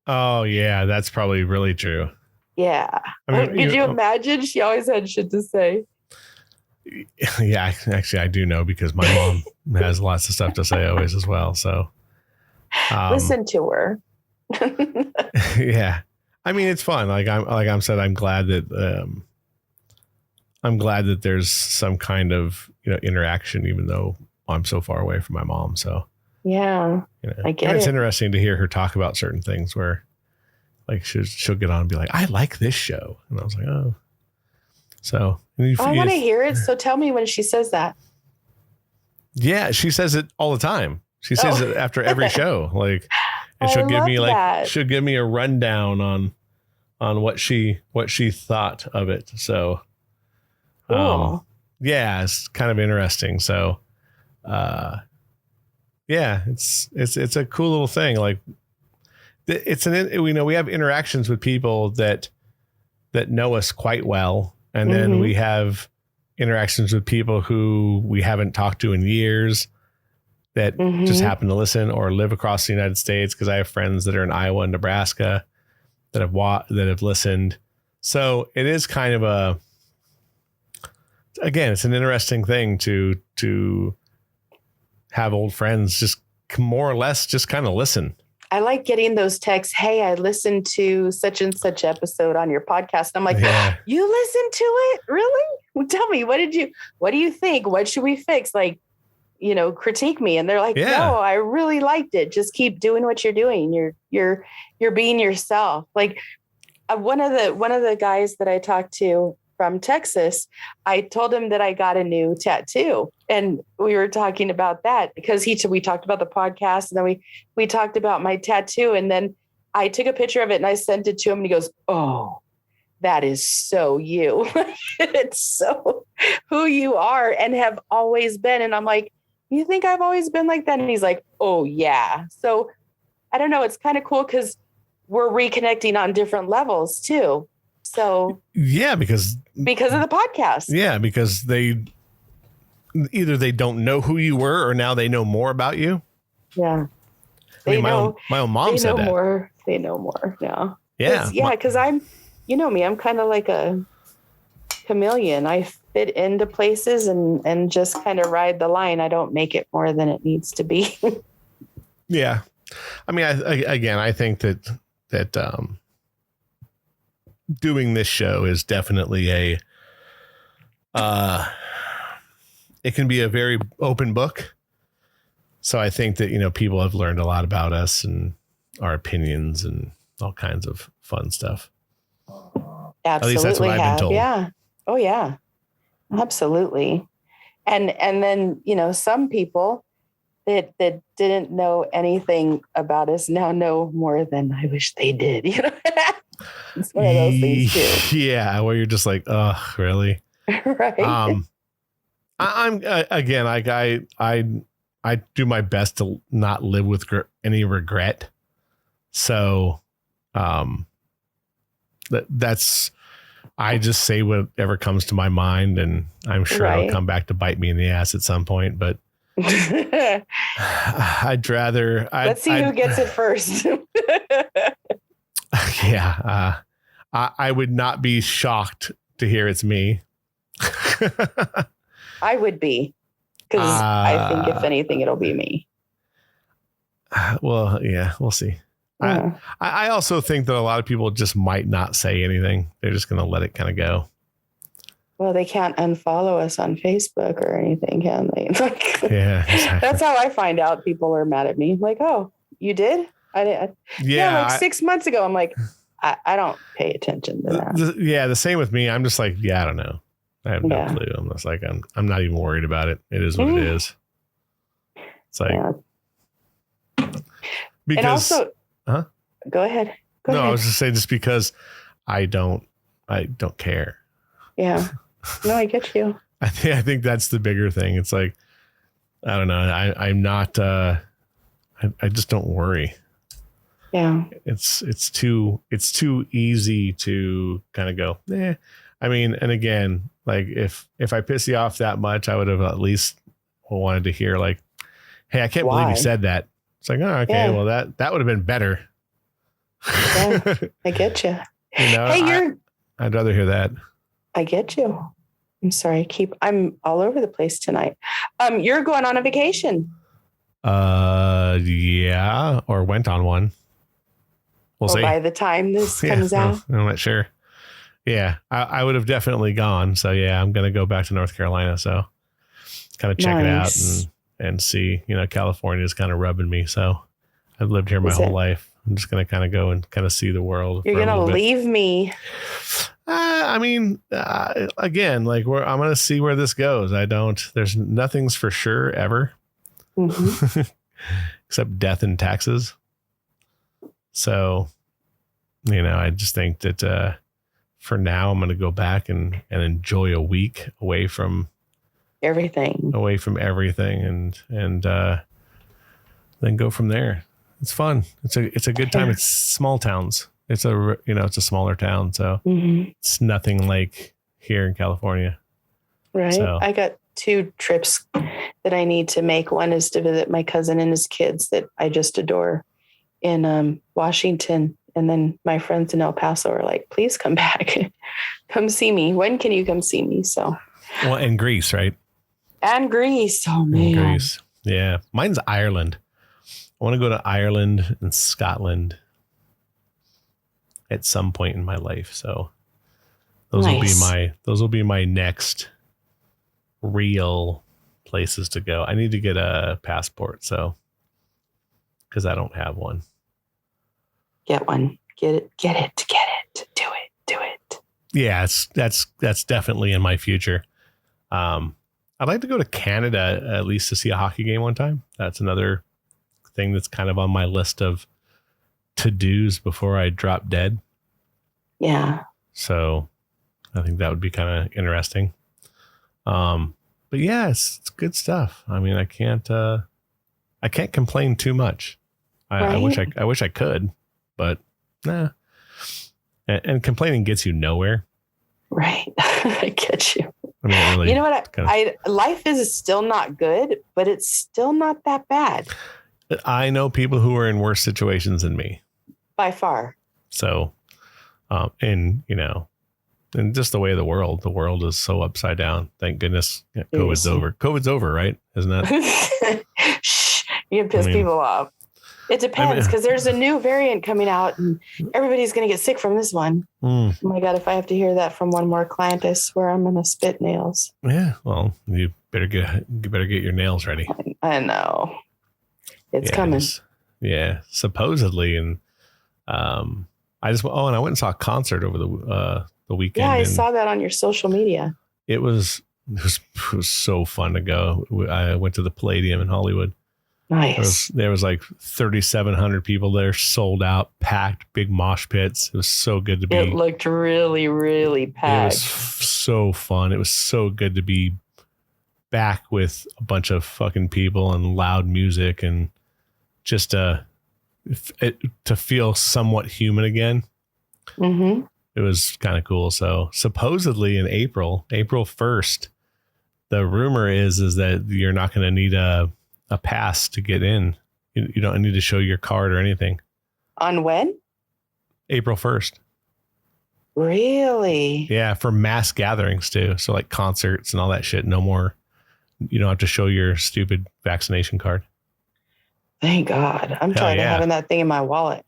Speaker 1: Oh, yeah, that's probably really true.
Speaker 2: Yeah. Could you imagine? She always had shit to say.
Speaker 1: Yeah, actually, I do know, because my mom has lots of stuff to say always as well. So
Speaker 2: listen to her.
Speaker 1: Yeah. I mean, it's fun. I'm glad that there's some kind of, interaction, even though I'm so far away from my mom. So
Speaker 2: yeah, I get it.
Speaker 1: It's interesting to hear her talk about certain things where, like, she'll get on and be like, I like this show. And I was like, oh. So
Speaker 2: I want to hear it. So tell me when she says that.
Speaker 1: Yeah, she says it all the time. She says it after every show. Like, and she'll give me a rundown on what she thought of it. So,
Speaker 2: cool.
Speaker 1: Yeah, it's kind of interesting. So, yeah, it's a cool little thing. Like, we have interactions with people that know us quite well. And then we have interactions with people who we haven't talked to in years that just happen to listen or live across the United States. Because I have friends that are in Iowa and Nebraska that have listened. So it is kind of it's an interesting thing to have old friends just more or less just kind of listen. I
Speaker 2: like getting those texts. Hey, I listened to such and such episode on your podcast. I'm like, You listened to it? Really? Well, tell me, what do you think? What should we fix? Like, critique me. And they're like, no, I really liked it. Just keep doing what you're doing. You're being yourself. Like one of the guys that I talked to from Texas, I told him that I got a new tattoo, and we were talking about that because we talked about the podcast, and then we talked about my tattoo, and then I took a picture of it and I sent it to him, and he goes, oh, that is so you. It's so who you are and have always been. And I'm like, you think I've always been like that? And he's like, oh yeah. So I don't know. It's kind of cool because we're reconnecting on different levels too. So
Speaker 1: yeah, because
Speaker 2: of the podcast.
Speaker 1: Yeah, because they don't know who you were, or now they know more about you.
Speaker 2: Yeah.
Speaker 1: My own mom said that.
Speaker 2: They know more now.
Speaker 1: Yeah.
Speaker 2: Yeah. Because I'm, you know me, I'm kind of like a chameleon. I fit into places and just kind of ride the line. I don't make it more than it needs to be.
Speaker 1: Yeah. I mean, I think that doing this show is definitely it can be a very open book. So I think that, people have learned a lot about us and our opinions and all kinds of fun stuff.
Speaker 2: Absolutely.
Speaker 1: At least that's what I've been told.
Speaker 2: Yeah. Oh yeah. Absolutely. And then, some people that didn't know anything about us now know more than I wish they did. It's one of those things too.
Speaker 1: Yeah. Where you're just like, oh, really?
Speaker 2: Right.
Speaker 1: I'm again, like I do my best to not live with any regret. So, that's, I just say whatever comes to my mind, and I'm sure it'll come back to bite me in the ass at some point, but I'd rather,
Speaker 2: let's see who gets it first.
Speaker 1: Yeah. I would not be shocked to hear it's me.
Speaker 2: I would be, because I think if anything, it'll be me.
Speaker 1: Well, yeah, we'll see. Yeah. I also think that a lot of people just might not say anything. They're just going to let it kind of go.
Speaker 2: Well, they can't unfollow us on Facebook or anything, can they?
Speaker 1: Yeah, exactly.
Speaker 2: That's how I find out people are mad at me. Like, oh, you did? I did. Yeah, 6 months ago. I'm like, I don't pay attention to that.
Speaker 1: The same with me. I'm just like, I don't know. I have no clue. I'm just like, I'm not even worried about it. It is what it is. It's like, because,
Speaker 2: and also, go ahead.
Speaker 1: I was just saying, just because I don't care.
Speaker 2: Yeah. No, I get you.
Speaker 1: I think that's the bigger thing. It's like, I don't know. I'm not, I just don't worry.
Speaker 2: Yeah.
Speaker 1: It's too easy to kind of go, I mean, and again, like if I piss you off that much, I would have at least wanted to hear like, hey, I can't believe you said that. It's like, oh, okay, well that would have been better.
Speaker 2: Yeah, I get you.
Speaker 1: Hey, I'd rather hear that.
Speaker 2: I get you. I'm sorry. I'm all over the place tonight. You're going on a vacation.
Speaker 1: Yeah, or went on one. We'll see.
Speaker 2: By the time this comes out.
Speaker 1: I'm not sure. Yeah, I would have definitely gone. So yeah, I'm going to go back to North Carolina. So kind of check it out and see, California is kind of rubbing me. So I've lived here my whole life. I'm just going to kind of go and kind of see the world.
Speaker 2: You're going to leave me.
Speaker 1: I mean, again, like I'm going to see where this goes. There's nothing's for sure ever. Mm-hmm. Except death and taxes. So, I just think that, for now I'm going to go back and enjoy a week away from everything and then go from there. It's fun. It's a good time. It's small towns. It's it's a smaller town. So It's nothing like here in California.
Speaker 2: Right. So. I got 2 trips that I need to make. One is to visit my cousin and his kids that I just adore in Washington. And then my friends in El Paso are like, please come back. Come see me. When can you come see me? So.
Speaker 1: Well, in Greece, right?
Speaker 2: And Greece. Oh, man.
Speaker 1: Greece. Yeah. Mine's Ireland. I want to go to Ireland and Scotland at some point in my life. So those will be my next real places to go. I need to get a passport. So, because I don't have one.
Speaker 2: Get one. Get it. Do it.
Speaker 1: Yeah, that's definitely in my future. I'd like to go to Canada at least to see a hockey game one time. That's another thing that's kind of on my list of to-dos before I drop dead.
Speaker 2: Yeah.
Speaker 1: So I think that would be kind of interesting. But yeah, it's good stuff. I mean, I can't complain too much. I wish I could, but nah. And complaining gets you nowhere.
Speaker 2: Right. I get you.
Speaker 1: I mean, it really,
Speaker 2: you know what? Life is still not good, but it's still not that bad.
Speaker 1: I know people who are in worse situations than me.
Speaker 2: By far.
Speaker 1: So, and just the way of the world is so upside down. Thank goodness COVID's over. COVID's over, right? Isn't that?
Speaker 2: Shh, you can piss people off. It depends, because there's a new variant coming out and everybody's going to get sick from this one. Oh my God, if I have to hear that from one more client, I swear I'm going to spit nails.
Speaker 1: Yeah, well, you better get your nails ready.
Speaker 2: I know. It's coming.
Speaker 1: Yeah, supposedly. And I went and saw a concert over the weekend.
Speaker 2: Yeah, I saw that on your social media.
Speaker 1: It was so fun to go. I went to the Palladium in Hollywood.
Speaker 2: Nice.
Speaker 1: There was like 3,700 people there, sold out, packed, big mosh pits. It was so good to be.
Speaker 2: It looked really, really packed.
Speaker 1: It was so fun. It was so good to be back with a bunch of fucking people and loud music and just to feel somewhat human again.
Speaker 2: Mm-hmm.
Speaker 1: It was kind of cool. So supposedly in April 1st, the rumor is that you're not going to need a pass to get in. You don't need to show your card or anything.
Speaker 2: On when?
Speaker 1: April 1st.
Speaker 2: Really?
Speaker 1: Yeah, for mass gatherings too. So like concerts and all that shit. No more. You don't have to show your stupid vaccination card.
Speaker 2: Thank God. I'm tired of having that thing in my wallet.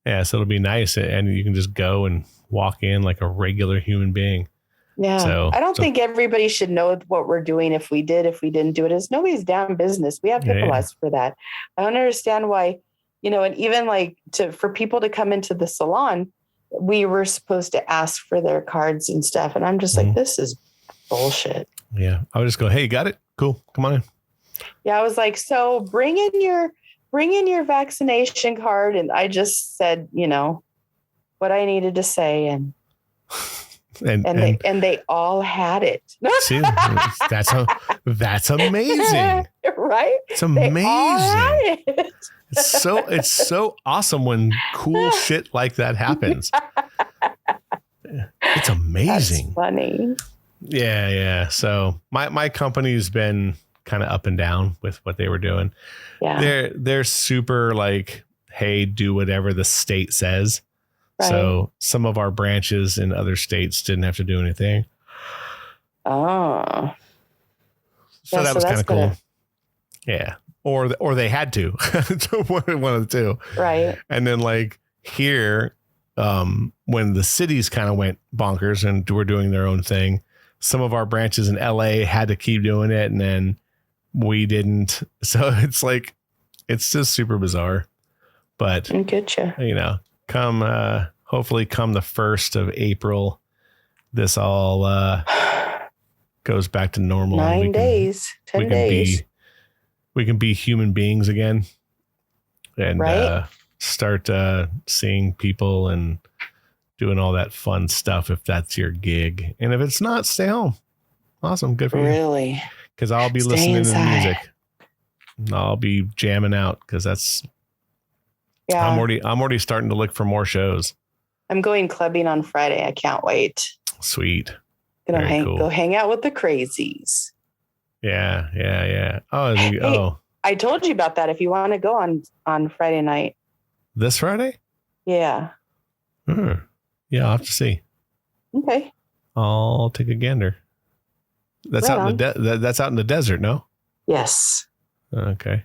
Speaker 1: Yeah, so it'll be nice, and you can just go and walk in like a regular human being.
Speaker 2: Yeah. So, I don't think everybody should know what we're doing if we didn't do it. It's nobody's damn business. We have HIPAA laws for that. I don't understand why, and even like for people to come into the salon, we were supposed to ask for their cards and stuff. And I'm just like, this is bullshit.
Speaker 1: Yeah. I would just go, hey, you got it? Cool. Come on in.
Speaker 2: Yeah. I was like, so bring in your vaccination card. And I just said, what I needed to say. And they all had it.
Speaker 1: See, that's amazing.
Speaker 2: Right?
Speaker 1: It's amazing. It's so awesome when cool shit like that happens. It's amazing.
Speaker 2: That's funny.
Speaker 1: Yeah. So my company's been kind of up and down with what they were doing.
Speaker 2: Yeah.
Speaker 1: They're super like, hey, do whatever the state says. Right. So some of our branches in other states didn't have to do anything.
Speaker 2: Oh.
Speaker 1: So that was kind of cool. Yeah. Or they had to. One of the two.
Speaker 2: Right.
Speaker 1: And then like here, when the cities kind of went bonkers and were doing their own thing, some of our branches in LA had to keep doing it, and then we didn't. So it's like, it's just super bizarre. But
Speaker 2: I get you.
Speaker 1: Hopefully come the 1st of April, this all goes back to normal.
Speaker 2: 9 days, 10 days.
Speaker 1: We can be human beings again and start seeing people and doing all that fun stuff if that's your gig. And if it's not, stay home. Awesome. Good for you.
Speaker 2: Really?
Speaker 1: Because I'll be listening to the music. I'll be jamming out because that's... Yeah. I'm already starting to look for more shows. I'm
Speaker 2: going clubbing on Friday. I can't wait.
Speaker 1: Sweet.
Speaker 2: Go hang out with the crazies.
Speaker 1: Yeah.
Speaker 2: I told you about that. If you want to go on Friday night.
Speaker 1: This Friday?
Speaker 2: Yeah.
Speaker 1: Yeah, I'll have to see.
Speaker 2: Okay.
Speaker 1: I'll take a gander. That's out in that's out in the desert, no?
Speaker 2: Yes.
Speaker 1: Okay.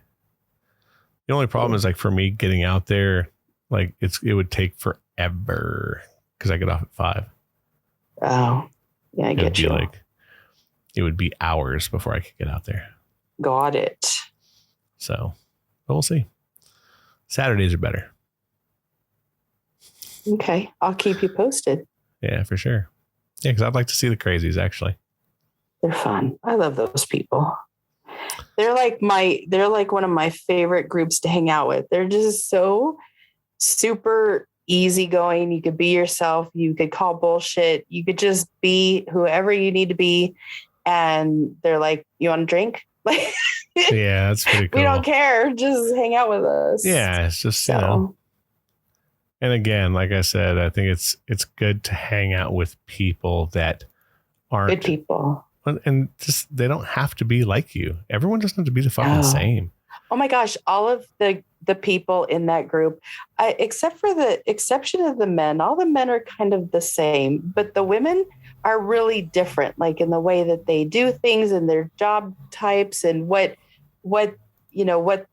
Speaker 1: The only problem is like for me getting out there, like it would take forever because I get off at 5.
Speaker 2: Oh, yeah, I get you.
Speaker 1: It would be hours before I could get out there.
Speaker 2: Got it.
Speaker 1: So, but we'll see. Saturdays are better.
Speaker 2: Okay, I'll keep you posted.
Speaker 1: Yeah, for sure. Yeah, because I'd like to see the crazies actually.
Speaker 2: They're fun. I love those people. They're like one of my favorite groups to hang out with. They're just so super easygoing. You could be yourself. You could call bullshit. You could just be whoever you need to be. And they're like, you want a drink? Like,
Speaker 1: yeah, that's pretty cool.
Speaker 2: We don't care. Just hang out with us.
Speaker 1: Yeah, it's just, you know. And again, like I said, I think it's good to hang out with people that aren't
Speaker 2: good people.
Speaker 1: And just, they don't have to be like you. Everyone doesn't have to be the fucking same.
Speaker 2: Oh my gosh. All of the people in that group, except for the exception of the men, all the men are kind of the same, but the women are really different, like in the way that they do things and their job types and what the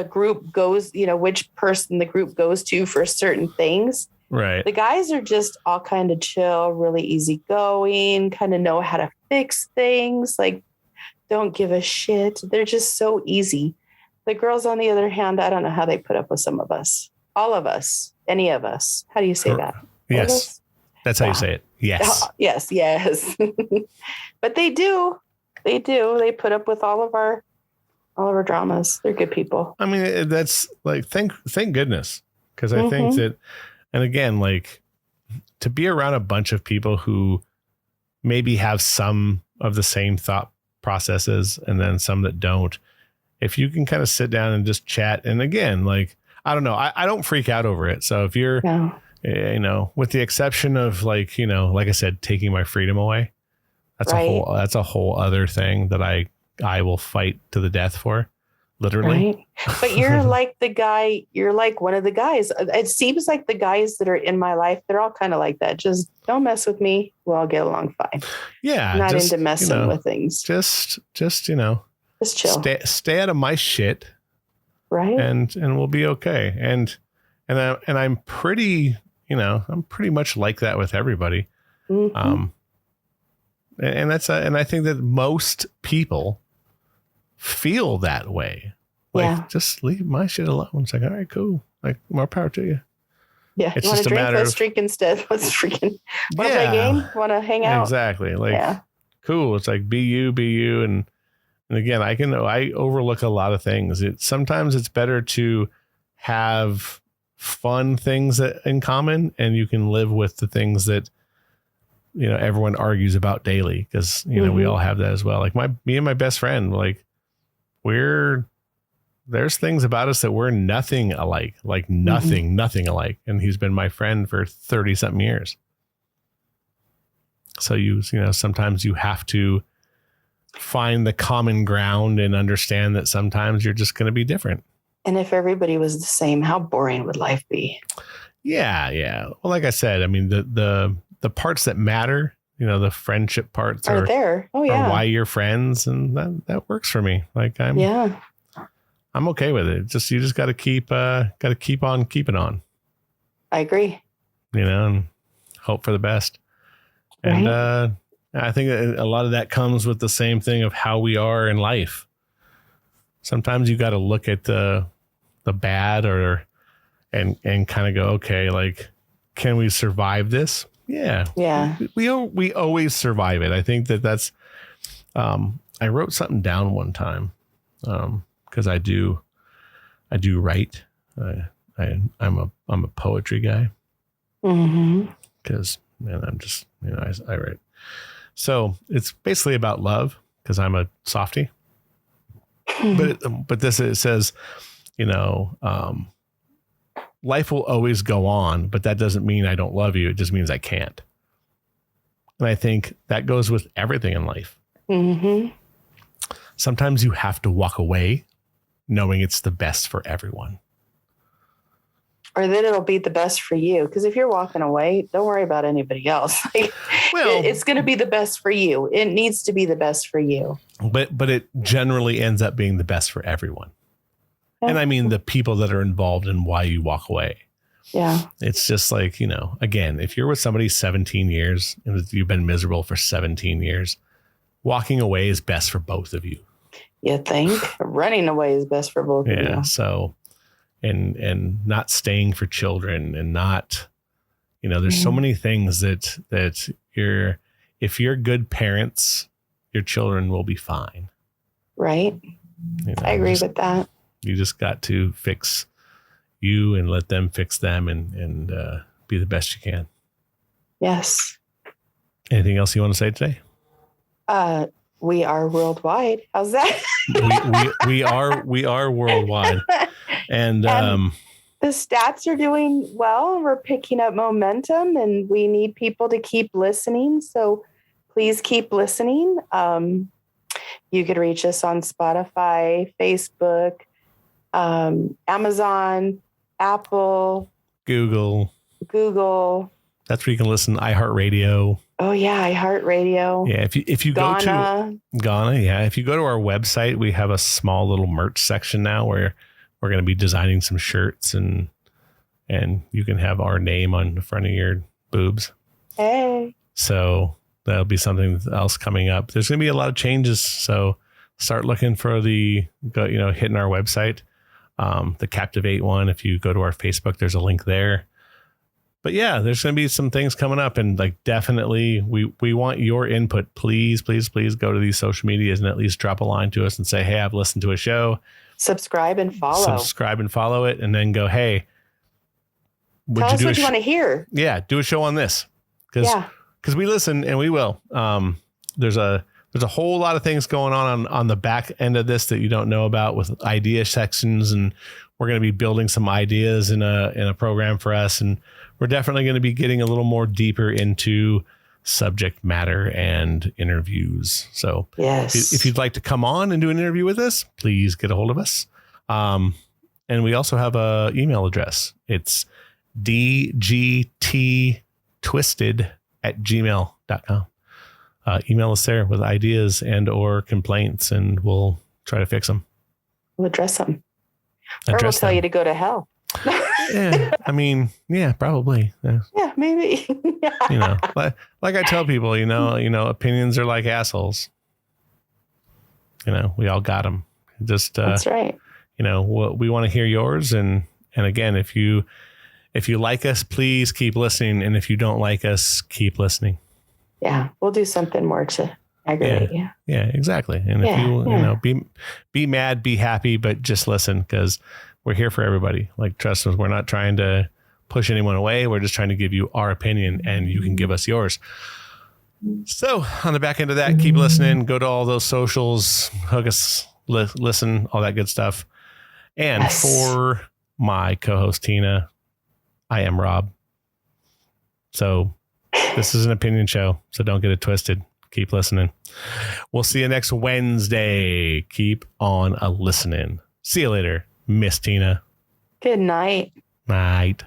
Speaker 2: group goes, which person the group goes to for certain things.
Speaker 1: Right.
Speaker 2: The guys are just all kind of chill, really easygoing, kind of know how to fix things, like don't give a shit. They're just so easy. The girls, on the other hand, I don't know how they put up with some of us. All of us. Any of us. How do you say that?
Speaker 1: Yes. That's how you say it. Yes.
Speaker 2: Yes. But they do. They do. They put up with all of our dramas. They're good people.
Speaker 1: I mean, that's like, thank goodness. Because I think that, and again, like, to be around a bunch of people who maybe have some of the same thought processes and then some that don't, if you can kind of sit down and just chat. And again, like, I don't know, I don't freak out over it. So if you're, with the exception of like, like I said, taking my freedom away, that's a whole other thing that I will fight to the death for, literally.
Speaker 2: Right. But you're like you're like one of the guys. It seems like the guys that are in my life, they're all kind of like that. Just don't mess with me. We'll all get along fine.
Speaker 1: Yeah.
Speaker 2: Not into messing with things.
Speaker 1: Just
Speaker 2: chill.
Speaker 1: Stay out of my shit.
Speaker 2: Right.
Speaker 1: And we'll be okay. And I'm pretty, I'm pretty much like that with everybody. Mm-hmm. And I think that most people feel that way. Like, just leave my shit alone. It's like, all right, cool. Like, more power to you.
Speaker 2: Yeah.
Speaker 1: It's
Speaker 2: you want
Speaker 1: just
Speaker 2: to drink? Let's
Speaker 1: of,
Speaker 2: drink instead. Let's freaking want to play a game? Want to hang out?
Speaker 1: Exactly. Like, cool. It's like, be you. And again, I overlook a lot of things. Sometimes it's better to have fun things in common, and you can live with the things that, everyone argues about daily. Cause we all have that as well. Like me and my best friend, like there's things about us that we're nothing alike, like nothing alike. And he's been my friend for 30 something years. So sometimes you have to find the common ground and understand that sometimes you're just going to be different.
Speaker 2: And if everybody was the same, how boring would life be?
Speaker 1: Yeah. Well, like I said, I mean, the parts that matter, the friendship parts
Speaker 2: are there. Oh yeah.
Speaker 1: Are why you're friends. And that works for me. Like I'm okay with it. You just got to keep on keeping on.
Speaker 2: I agree.
Speaker 1: And hope for the best. Right. And, I think a lot of that comes with the same thing of how we are in life. Sometimes you got to look at the bad and kind of go, okay, like, can we survive this? Yeah.
Speaker 2: Yeah.
Speaker 1: We always survive it. I think that's, I wrote something down one time, cause I do write. I'm a poetry guy. Cause man, I'm just, I write. So it's basically about love, because I'm a softie. But it says, life will always go on, but that doesn't mean I don't love you. It just means I can't. And I think that goes with everything in life. Sometimes you have to walk away knowing it's the best for everyone.
Speaker 2: Or then it'll be the best for you. Because if you're walking away, don't worry about anybody else. It's going to be the best for you. It needs to be the best for you.
Speaker 1: But it generally ends up being the best for everyone. Yeah. And I mean, the people that are involved in why you walk away.
Speaker 2: Yeah.
Speaker 1: It's just like, again, if you're with somebody 17 years and you've been miserable for 17 years, walking away is best for both of you.
Speaker 2: You think? Running away is best for both of you.
Speaker 1: Yeah. So, and not staying for children, and not, there's so many things that if you're good parents, your children will be fine.
Speaker 2: Right. I agree with that.
Speaker 1: You just got to fix, you and let them fix them and be the best you can.
Speaker 2: Yes.
Speaker 1: Anything else you want to say today?
Speaker 2: We are worldwide. How's that?
Speaker 1: we are worldwide, and
Speaker 2: the stats are doing well. We're picking up momentum, and we need people to keep listening. So please keep listening. You could reach us on Spotify, Facebook, Amazon, Apple,
Speaker 1: Google. That's where you can listen. iHeartRadio.
Speaker 2: Oh yeah, iHeartRadio.
Speaker 1: Yeah, if you go to Ghana, yeah, if you go to our website, we have a small little merch section now where we're going to be designing some shirts and you can have our name on the front of your boobs.
Speaker 2: Hey.
Speaker 1: So that'll be something else coming up. There's going to be a lot of changes, so start looking for hitting our website, the Captivate one. If you go to our Facebook, there's a link there. But yeah, there's going to be some things coming up, and like definitely we want your input. Please, please, please go to these social medias and at least drop a line to us and say, hey, I've listened to a show.
Speaker 2: Subscribe and follow it,
Speaker 1: and then go, hey,
Speaker 2: tell us what you want to hear.
Speaker 1: Yeah, do a show on this because we listen and we will. There's a whole lot of things going on the back end of this that you don't know about with idea sections, and we're going to be building some ideas in a program for us, and we're definitely going to be getting a little more deeper into subject matter and interviews. So
Speaker 2: yes,
Speaker 1: if you'd like to come on and do an interview with us, please get a hold of us. And we also have a email address. It's DGTTwisted@gmail.com. Email us there with ideas and or complaints, and we'll try to fix them.
Speaker 2: We'll address them. Or we'll tell you to go to hell.
Speaker 1: Yeah, I mean, yeah, probably.
Speaker 2: Yeah, maybe.
Speaker 1: Like I tell people, opinions are like assholes. We all got them. Just
Speaker 2: that's right.
Speaker 1: We want to hear yours, and again, if you like us, please keep listening, and if you don't like us, keep listening.
Speaker 2: Yeah, we'll do something more to aggravate you.
Speaker 1: Yeah, exactly. And if you be mad, be happy, but just listen, because we're here for everybody. Like, trust us, we're not trying to push anyone away. We're just trying to give you our opinion, and you can give us yours. So on the back end of that, keep listening. Go to all those socials, hook us, listen, all that good stuff. And for my co-host Tina, I am Rob. So this is an opinion show, so don't get it twisted. Keep listening. We'll see you next Wednesday. Keep on listening. See you later, Miss Tina.
Speaker 2: Good night.
Speaker 1: Night.